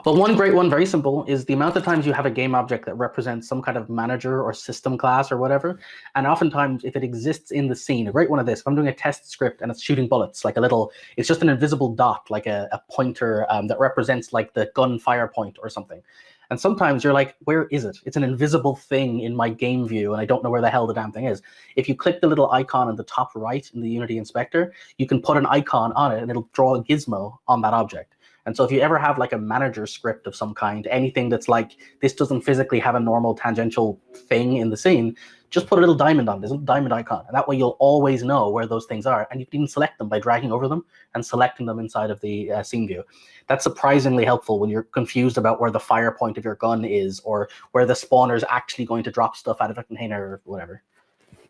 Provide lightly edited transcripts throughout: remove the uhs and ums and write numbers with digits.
Well, one great one, very simple, is the amount of times you have a game object that represents some kind of manager or system class or whatever. And oftentimes, if it exists in the scene, a great one of this, if I'm doing a test script and it's shooting bullets, like a little, it's just an invisible dot, like a pointer that represents like the gun fire point or something. And sometimes you're like, where is it? It's an invisible thing in my game view, and I don't know where the hell the damn thing is. If you click the little icon in the top right in the Unity inspector, you can put an icon on it and it'll draw a gizmo on that object. And so if you ever have like a manager script of some kind, anything that's like, this doesn't physically have a normal tangential thing in the scene, just put a little diamond on, this little diamond icon. And that way you'll always know where those things are. And you can even select them by dragging over them and selecting them inside of the scene view. That's surprisingly helpful when you're confused about where the fire point of your gun is or where the spawner is actually going to drop stuff out of a container or whatever.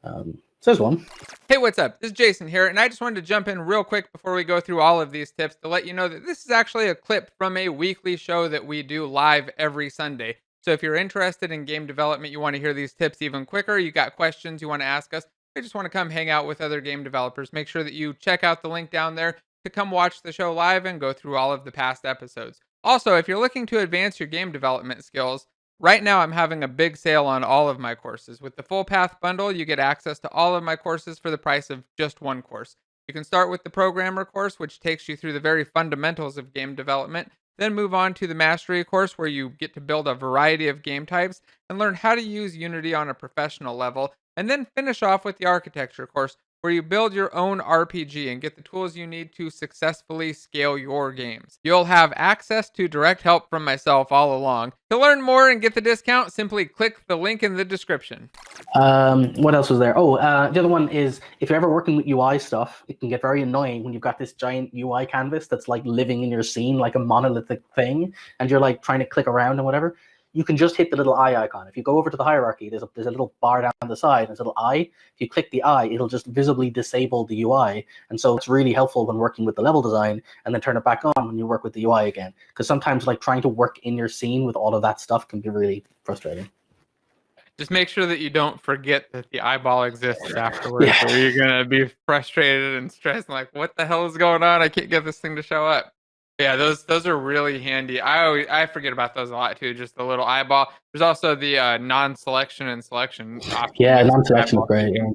So there's one. Hey, what's up? This is Jason here, and I just wanted to jump in real quick before we go through all of these tips to let you know that this is actually a clip from a weekly show that we do live every Sunday. So if you're interested in game development, you want to hear these tips even quicker, you got questions you want to ask us, I just want to come hang out with other game developers, make sure that you check out the link down there to come watch the show live and go through all of the past episodes. Also, if you're looking to advance your game development skills, right now, I'm having a big sale on all of my courses. With the Full Path bundle, you get access to all of my courses for the price of just one course. You can start with the Programmer course, which takes you through the very fundamentals of game development, then move on to the Mastery course, where you get to build a variety of game types and learn how to use Unity on a professional level, and then finish off with the Architecture course, where you build your own RPG and get the tools you need to successfully scale your games. You'll have access to direct help from myself all along. To learn more and get the discount, simply click the link in the description. What else was there? Oh, the other one is if you're ever working with UI stuff, it can get very annoying when you've got this giant UI canvas that's like living in your scene like a monolithic thing, and you're like trying to click around and whatever. You can just hit the little eye icon. If you go over to the hierarchy, there's a little bar down the side, there's a little eye. If you click the eye, it'll just visibly disable the UI. And so it's really helpful when working with the level design, and then turn it back on when you work with the UI again. Because sometimes like trying to work in your scene with all of that stuff can be really frustrating. Just make sure that you don't forget that the eyeball exists afterwards, Yeah. or you're gonna be frustrated and stressed, and like, what the hell is going on? I can't get this thing to show up. Yeah, those are really handy. I forget about those a lot too. Just the little eyeball. There's also the non-selection and selection option. Yeah, non-selection is great. Yeah.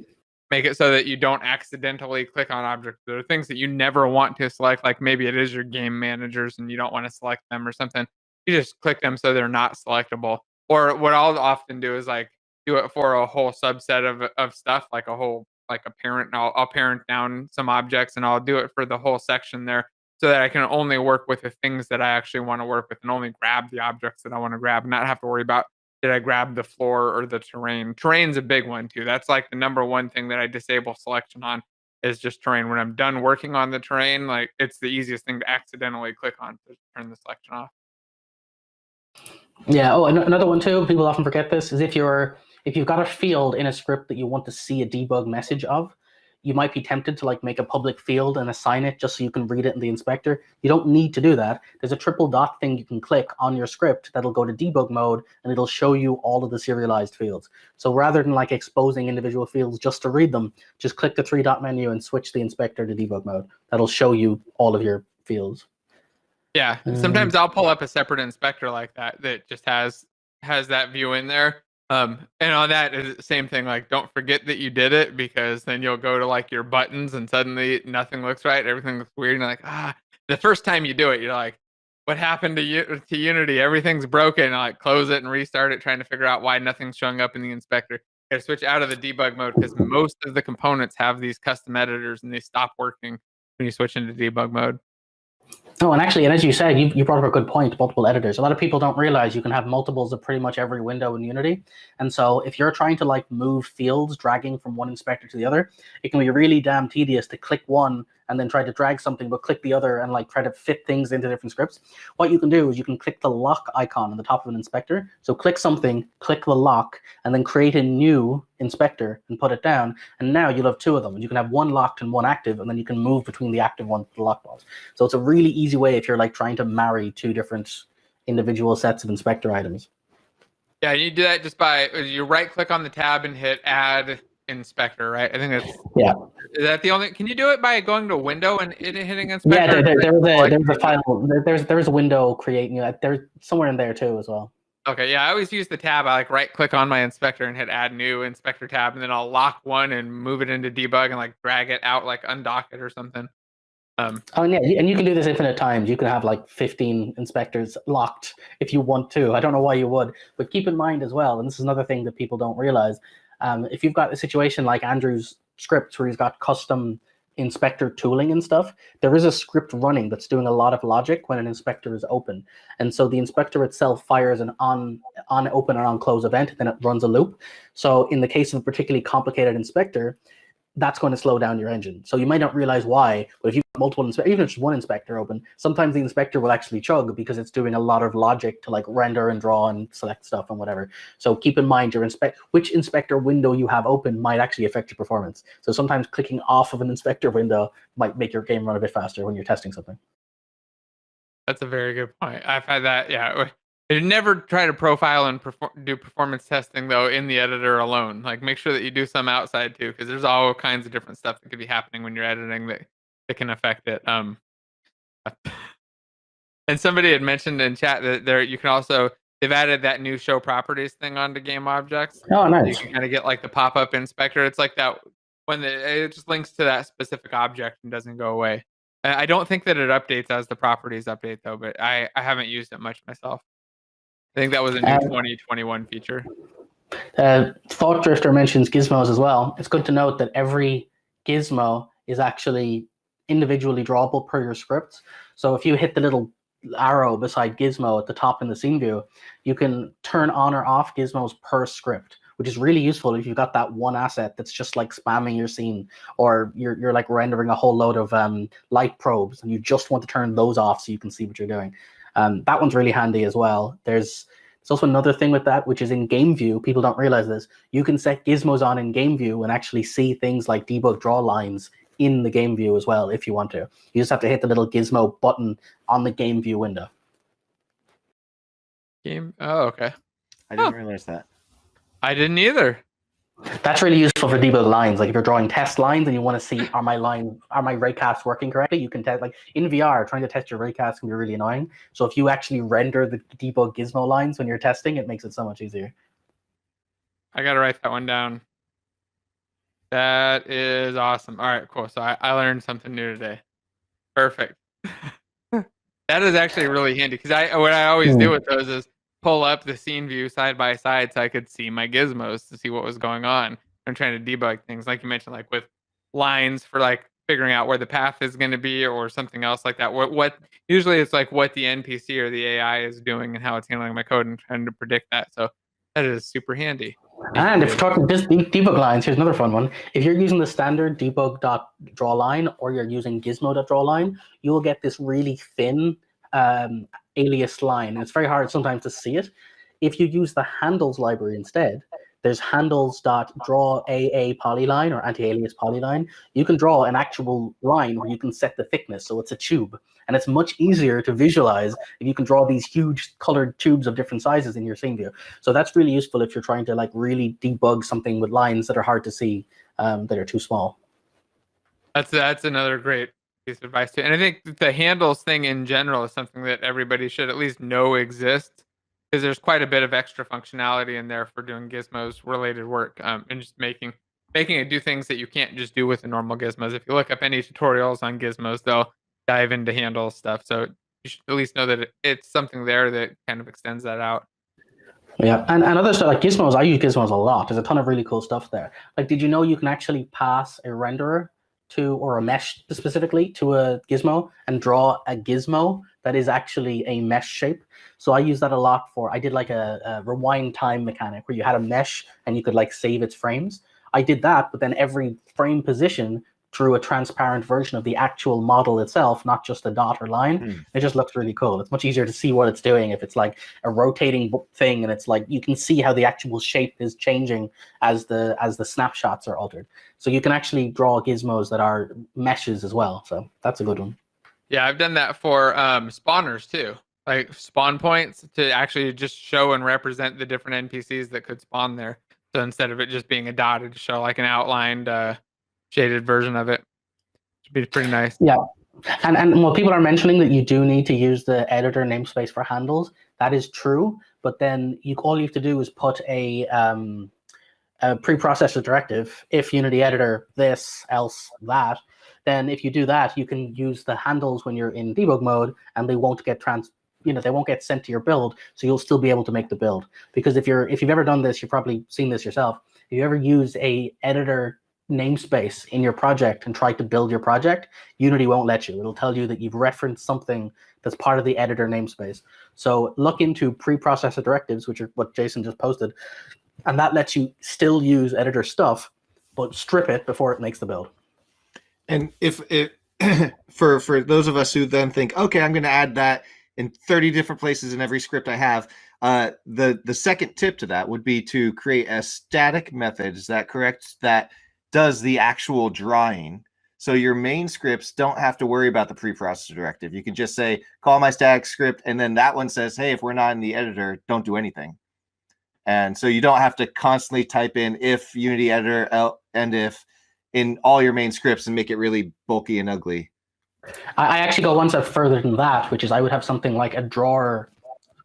Make it so that you don't accidentally click on objects. There are things that you never want to select, like maybe it is your game managers and you don't want to select them or something. You just click them so they're not selectable. Or what I'll often do is like do it for a whole subset of stuff, like a whole like a parent. And I'll parent down some objects and I'll do it for the whole section there so that I can only work with the things that I actually want to work with and only grab the objects that I want to grab and not have to worry about did I grab the floor or the terrain? Terrain's a big one too. That's like the number one thing that I disable selection on is just terrain. When I'm done working on the terrain, like it's the easiest thing to accidentally click on to turn the selection off. Yeah. Oh, another one too. People often forget this is if you've got a field in a script that you want to see a debug message of, you might be tempted to like make a public field and assign it just so you can read it in the inspector. You don't need to do that. There's a triple dot thing you can click on your script that'll go to debug mode and it'll show you all of the serialized fields. So rather than like exposing individual fields just to read them, just click the three dot menu and switch the inspector to debug mode. That'll show you all of your fields. Yeah. Sometimes I'll pull up a separate inspector like that that just has that view in there. And on that is the same thing. Like, don't forget that you did it because then you'll go to like your buttons and suddenly nothing looks right. Everything looks weird. And you're like, the first time you do it, you're like, what happened to you to Unity? Everything's broken. And like close it and restart it, trying to figure out why nothing's showing up in the inspector. You gotta switch out of the debug mode because most of the components have these custom editors and they stop working when you switch into debug mode. Oh, and actually, and as you said, you brought up a good point, multiple editors. A lot of people don't realize you can have multiples of pretty much every window in Unity. And so if you're trying to like move fields, dragging from one inspector to the other, it can be really damn tedious to click one and then try to drag something, but click the other and like try to fit things into different scripts. What you can do is you can click the lock icon on the top of an inspector. So click something, click the lock, and then create a new inspector and put it down. And now you'll have two of them. And you can have one locked and one active, and then you can move between the active one to the locked ones. So it's a really easy way if you're like trying to marry two different individual sets of inspector items. Yeah, you do that just by you right click on the tab and hit add inspector, right? I think that's Yeah. is that the only? Can you do it by going to window and hitting Yeah, inspector? there's a file. There's a window creating it. There's somewhere in there too as well. Okay, yeah, I always use the tab. I like right click on my inspector and hit add new inspector tab, and then I'll lock one and move it into debug and like drag it out, like undock it or something. Oh yeah, and you can do this infinite times. You can have like 15 inspectors locked if you want to. I don't know why you would, but keep in mind as well, and this is another thing that people don't realize. If you've got a situation like Andrew's scripts where he's got custom inspector tooling and stuff, there is a script running that's doing a lot of logic when an inspector is open, and so the inspector itself fires an on open and on close event, then it runs a loop. So in the case of a particularly complicated inspector, that's going to slow down your engine. So you might not realize why, but if you've got multiple inspectors, even if just one inspector open, sometimes the inspector will actually chug because it's doing a lot of logic to like render and draw and select stuff and whatever. So keep in mind which inspector window you have open might actually affect your performance. So sometimes clicking off of an inspector window might make your game run a bit faster when you're testing something. That's a very good point. I've had that. Yeah, I never try to profile and do performance testing though in the editor alone. Like make sure that you do some outside too, because there's all kinds of different stuff that could be happening when you're editing that can affect it. And somebody had mentioned in chat that you can also they've added that new show properties thing onto game objects. Oh, nice. You can kind of get like the pop-up inspector. It's like that when it just links to that specific object and doesn't go away. I don't think that it updates as the properties update though, but I haven't used it much myself. I think that was a new 2021 feature. Thought Drifter mentions gizmos as well. It's good to note that every gizmo is actually individually drawable per your script. So if you hit the little arrow beside gizmo at the top in the scene view, you can turn on or off gizmos per script, which is really useful if you've got that one asset that's just like spamming your scene, or you're like rendering a whole load of light probes and you just want to turn those off so you can see what you're doing. That one's really handy as well. There's also another thing with that, which is in game view. People don't realize this. You can set gizmos on in game view and actually see things like debug draw lines in the game view as well if you want to. You just have to hit the little gizmo button on the game view window. Oh, okay. I didn't realize that. I didn't either. That's really useful for debug lines. Like if you're drawing test lines and you want to see are my raycasts working correctly, you can test, like in VR, trying to test your raycasts can be really annoying. So if you actually render the debug gizmo lines when you're testing, it makes it so much easier. I gotta write that one down. That is awesome. All right, cool. So I learned something new today. Perfect. That is actually really handy because what I always do with those is pull up the scene view side by side so I could see my gizmos to see what was going on. I'm trying to debug things like you mentioned, like with lines for like figuring out where the path is going to be or something else like that. What usually it's like what the NPC or the AI is doing and how it's handling my code and trying to predict that. So that is super handy. And if you're talking just debug lines, here's another fun one. If you're using the standard debug.drawLine or you're using gizmo.drawLine, you'll get this really thin alias line. And it's very hard sometimes to see it. If you use the handles library instead, there's handles.drawAA polyline or anti-alias polyline. You can draw an actual line where you can set the thickness, so it's a tube. And it's much easier to visualize if you can draw these huge colored tubes of different sizes in your scene view. So that's really useful if you're trying to like really debug something with lines that are hard to see, that are too small. That's another great piece of advice too. And I think the handles thing in general is something that everybody should at least know exists, because there's quite a bit of extra functionality in there for doing gizmos related work, and just making it do things that you can't just do with the normal gizmos. If you look up any tutorials on gizmos, they'll dive into handle stuff. So you should at least know that it's something there that kind of extends that out. Yeah, and other stuff like gizmos, I use gizmos a lot. There's a ton of really cool stuff there. Like, did you know you can actually pass a renderer or a mesh specifically to a gizmo and draw a gizmo that is actually a mesh shape? So I use that a lot I did like a rewind time mechanic where you had a mesh and you could like save its frames. I did that, but then every frame position drew a transparent version of the actual model itself, not just a dot or line. It just looks really cool. It's much easier to see what it's doing if it's like a rotating thing and it's like you can see how the actual shape is changing as the snapshots are altered. So you can actually draw gizmos that are meshes as well. So that's a good one. Yeah, I've done that for spawners too, like spawn points to actually just show and represent the different NPCs that could spawn there. So instead of it just being a dot, it just show like an outlined, shaded version of it. Should be pretty nice. Yeah. And while people are mentioning that you do need to use the editor namespace for handles, that is true. But then all you have to do is put a preprocessor directive, if Unity editor this, else that. Then if you do that, you can use the handles when you're in debug mode, and they won't get they won't get sent to your build, so you'll still be able to make the build. Because if you've ever done this, you've probably seen this yourself. If you ever use a editor namespace in your project and try to build your project, Unity won't let you. It'll tell you that you've referenced something that's part of the editor namespace. So look into preprocessor directives, which are what Jason just posted, and that lets you still use editor stuff, but strip it before it makes the build. And if it for those of us who then think, okay, I'm going to add that in 30 different places in every script I have, the second tip to that would be to create a static method. Is that correct? That does the actual drawing. So your main scripts don't have to worry about the preprocessor directive. You can just say, call my static script, and then that one says, hey, if we're not in the editor, don't do anything. And so you don't have to constantly type in if Unity editor and if in all your main scripts and make it really bulky and ugly. I actually go one step further than that, which is I would have something like a drawer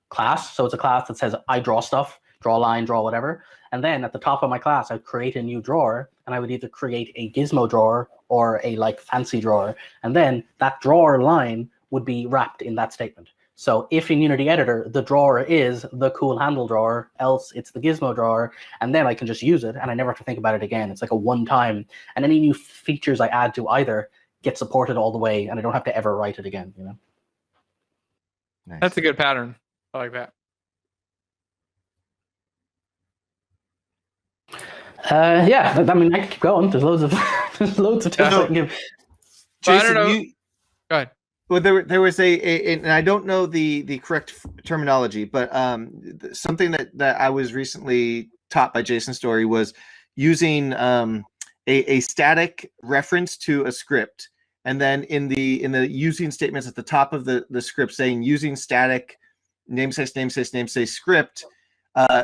class. So it's a class that says I draw stuff, draw a line, draw whatever. And then at the top of my class, I'd create a new drawer, and I would either create a Gizmo drawer or a like fancy drawer. And then that drawer line would be wrapped in that statement. So if in Unity Editor, the drawer is the cool handle drawer, else it's the Gizmo drawer, and then I can just use it and I never have to think about it again. It's like a one-time, and any new features I add to either get supported all the way, and I don't have to ever write it again, you know? Nice. That's a good pattern. I like that. Yeah, I mean, I can keep going. There's loads of there's loads of tips I can give. Jason, I don't know. Go ahead. Well, there was and I don't know the correct terminology, but something that I was recently taught by Jason Storey was using a static reference to a script, and then in the using statements at the top of the script saying using static namespace script,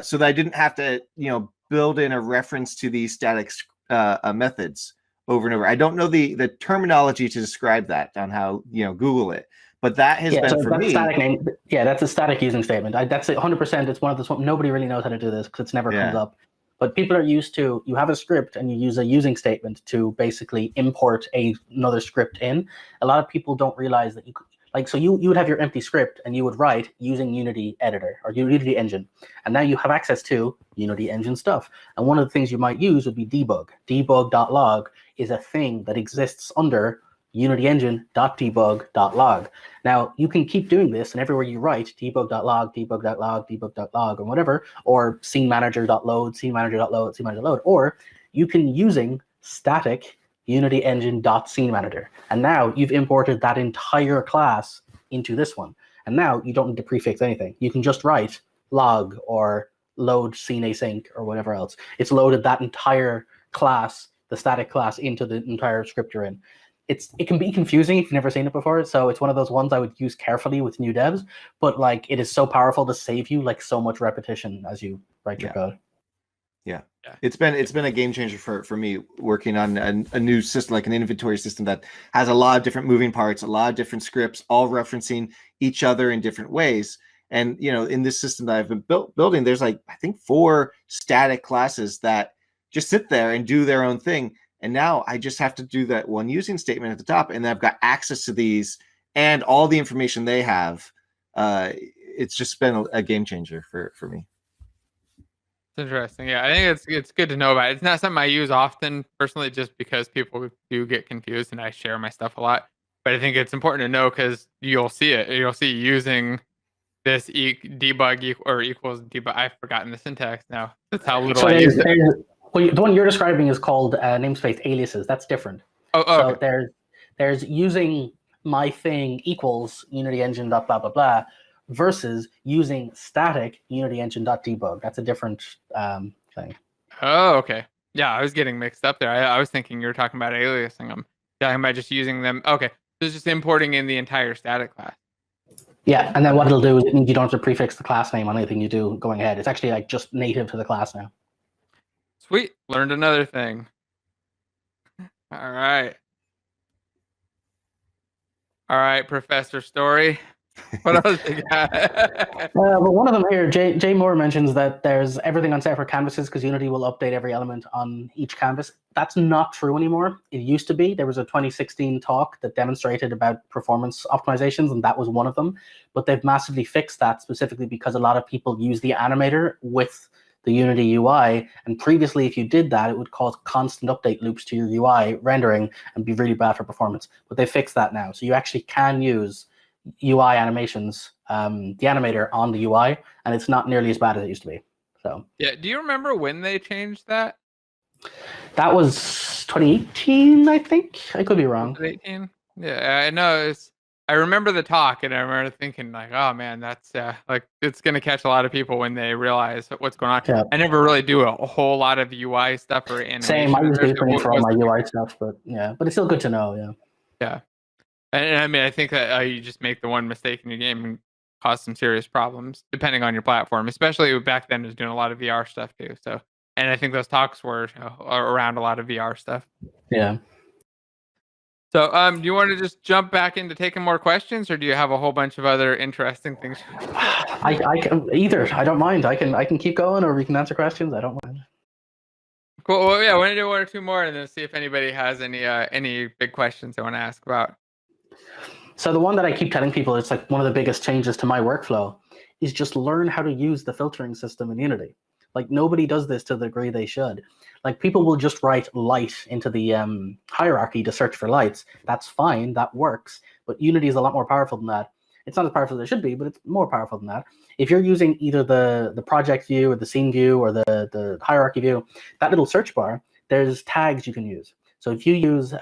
so that I didn't have to build in a reference to these static methods over and over. I don't know the terminology to describe that on how Google it, but that has been for me. That's a static using statement. That's 100%. It's one of the nobody really knows how to do this because it's never comes up. But people are used to, you have a script and you use a using statement to basically import another script in. A lot of people don't realize that you would have your empty script and you would write using Unity Editor or Unity Engine. And now you have access to Unity Engine stuff. And one of the things you might use would be debug. Debug.log is a thing that exists under unityengine.debug.log. Now, you can keep doing this, and everywhere you write debug.log, debug.log, debug.log, or whatever, or scene manager.load, scene manager.load, scene manager.load, or you can using static Unity Engine.scene manager. And now you've imported that entire class into this one. And now you don't need to prefix anything. You can just write log or load scene async or whatever else. It's loaded that entire class, the static class, into the entire script you're in. It can be confusing if you've never seen it before, so it's one of those ones I would use carefully with new devs, but it is so powerful to save you so much repetition as you write your code. Yeah. It's been a game changer for me working on a new system, like an inventory system that has a lot of different moving parts, a lot of different scripts, all referencing each other in different ways. And in this system that I've been building, there's I think 4 static classes that just sit there and do their own thing. And now I just have to do that one using statement at the top, and then I've got access to these and all the information they have. It's just been a game changer for me. It's interesting. Yeah, I think it's good to know about. It's not something I use often personally, just because people do get confused, and I share my stuff a lot. But I think it's important to know because you'll see it. You'll see using this debug or equals debug. I've forgotten the syntax now. That's how little I use it. Well, the one you're describing is called namespace aliases. That's different. So there's using my thing equals Unity Engine dot blah blah blah versus using static Unity Engine dot debug. That's a different thing. Oh, okay. Yeah, I was getting mixed up there. I was thinking you were talking about aliasing them. Talking about just using them. Okay, so it's just importing in the entire static class. Yeah, and then what it'll do is you don't have to prefix the class name on anything you do going ahead. It's actually just native to the class now. Sweet. Learned another thing. All right. All right, Professor Story. What else you got? Well, one of them here, Jay Moore mentions that there's everything on separate canvases because Unity will update every element on each canvas. That's not true anymore. It used to be. There was a 2016 talk that demonstrated about performance optimizations, and that was one of them. But they've massively fixed that specifically because a lot of people use the animator with the Unity UI. And previously, if you did that, it would cause constant update loops to your UI rendering and be really bad for performance. But they fixed that now. So you actually can use UI animations, the animator on the UI, and it's not nearly as bad as it used to be. So yeah, do you remember when they changed that? That was 2018, I think. I could be wrong. 2018? Yeah, I know. I remember the talk, and I remember thinking like, "Oh man, that's like it's gonna catch a lot of people when they realize what's going on." Yeah. I never really do a whole lot of UI stuff or animation. Same. I use Blueprint for all my UI stuff, but yeah, but it's still good to know. Yeah. Yeah, and I mean, I think that you just make the one mistake in your game and cause some serious problems, depending on your platform. Especially back then, it was doing a lot of VR stuff too. So, and I think those talks were around a lot of VR stuff. Yeah. So, do you want to just jump back into taking more questions, or do you have a whole bunch of other interesting things? I can either. I don't mind. I can keep going, or we can answer questions. I don't mind. Cool. Well, yeah, I want to do one or two more, and then see if anybody has any big questions they want to ask about. So the one that I keep telling people, it's like one of the biggest changes to my workflow, is just learn how to use the filtering system in Unity. Like nobody does this to the degree they should. Like people will just write light into the hierarchy to search for lights. That's fine, that works. But Unity is a lot more powerful than that. It's not as powerful as it should be, but it's more powerful than that. If you're using either the project view or the scene view or the hierarchy view, that little search bar, there's tags you can use. So if you use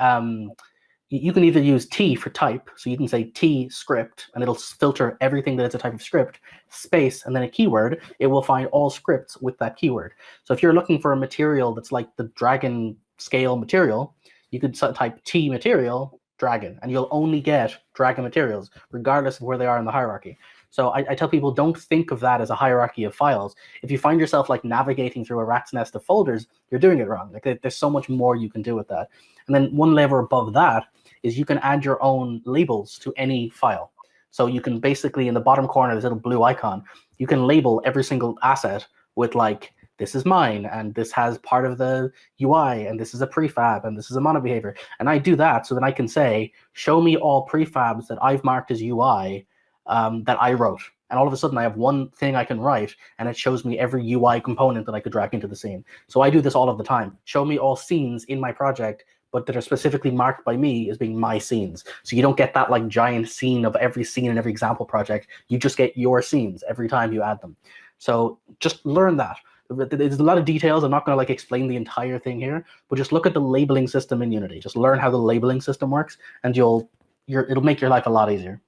you can either use T for type, so you can say T script, and it'll filter everything that is a type of script, space, and then a keyword. It will find all scripts with that keyword. So if you're looking for a material that's like the dragon scale material, you could type T material, dragon, and you'll only get dragon materials, regardless of where they are in the hierarchy. So I tell people, don't think of that as a hierarchy of files. If you find yourself like navigating through a rat's nest of folders, you're doing it wrong. Like there's so much more you can do with that. And then one level above that is you can add your own labels to any file. So you can basically, in the bottom corner, this little blue icon, you can label every single asset with like, this is mine, and this has part of the UI, and this is a prefab, and this is a mono behavior. And I do that so that I can say, show me all prefabs that I've marked as UI that I wrote. And all of a sudden I have one thing I can write, and it shows me every UI component that I could drag into the scene. So I do this all of the time. Show me all scenes in my project, but that are specifically marked by me as being my scenes. So you don't get that like giant scene of every scene in every example project. You just get your scenes every time you add them. So just learn that. There's a lot of details. I'm not going to like explain the entire thing here, but just look at the labeling system in Unity. Just learn how the labeling system works, and it'll make your life a lot easier.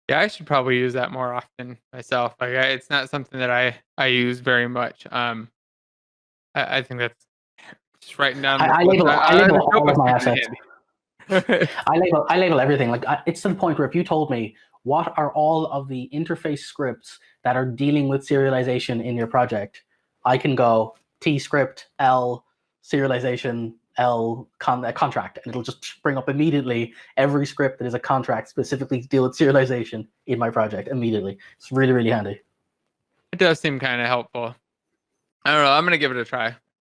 Yeah, I should probably use that more often myself. Like, it's not something that I use very much. I think that's just writing down. I label all of my assets. I label everything. Like it's to the point where if you told me what are all of the interface scripts that are dealing with serialization in your project, I can go T script L serialization L contract, and it'll just bring up immediately every script that is a contract specifically to deal with serialization in my project immediately. It's really, really handy. It does seem kind of helpful. I don't know. I'm gonna give it a try.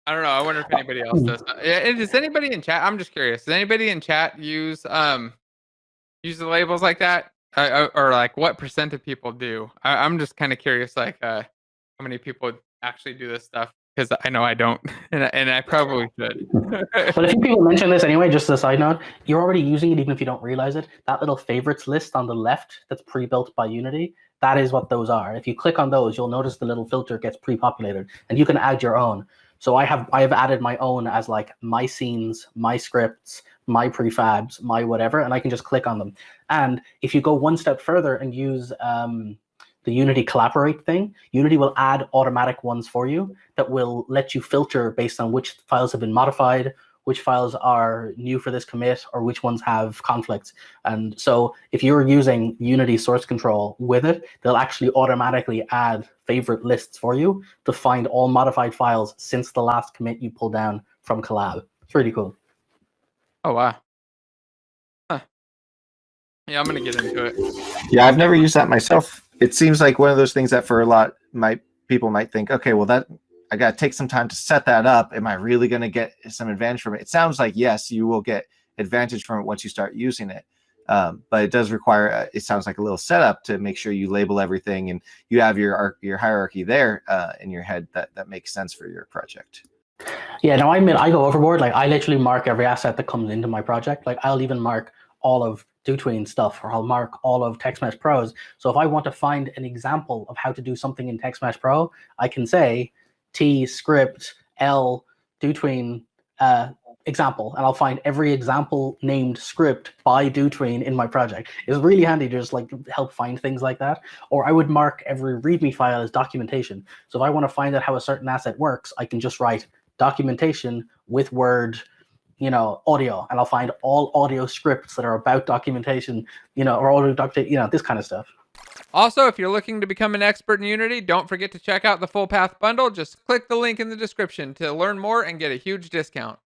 I don't know. I wonder if anybody else does. Does anybody in chat? I'm just curious. Does anybody in chat use the labels like that, or like what % of people do? I'm just kind of curious, like how many people actually do this stuff, because I know I don't, and I probably should. But a few people mention this anyway. Just as a side note, you're already using it even if you don't realize it. That little favorites list on the left that's pre-built by Unity, that is what those are. If you click on those, you'll notice the little filter gets pre-populated, and you can add your own. So I have added my own as like my scenes, my scripts, my prefabs, my whatever, and I can just click on them. And if you go one step further and use the Unity collaborate thing, Unity will add automatic ones for you that will let you filter based on which files have been modified which files are new for this commit or which ones have conflicts. And so if you're using Unity source control with it, they'll actually automatically add favorite lists for you to find all modified files since the last commit you pulled down from collab. It's really cool. Oh, wow. Huh. Yeah, I'm going to get into it. Yeah, I've never used that myself. It seems like one of those things that for a lot people might think, okay, well, that I got to take some time to set that up. Am I really going to get some advantage from it? It sounds like, yes, you will get advantage from it once you start using it. But it does require, it sounds like a little setup to make sure you label everything and you have your hierarchy there in your head that makes sense for your project. Yeah, no, I go overboard. Like, I literally mark every asset that comes into my project. Like, I'll even mark all of DoTween stuff, or I'll mark all of TextMesh Pros. So if I want to find an example of how to do something in TextMesh Pro, I can say T script L DoTween example, and I'll find every example named script by DoTween in my project. It's really handy to just like help find things like that. Or I would mark every README file as documentation. So if I want to find out how a certain asset works, I can just write documentation with Word, audio, and I'll find all audio scripts that are about documentation, or audio documentation, this kind of stuff. Also, if you're looking to become an expert in Unity, don't forget to check out the Full Path Bundle. Just click the link in the description to learn more and get a huge discount.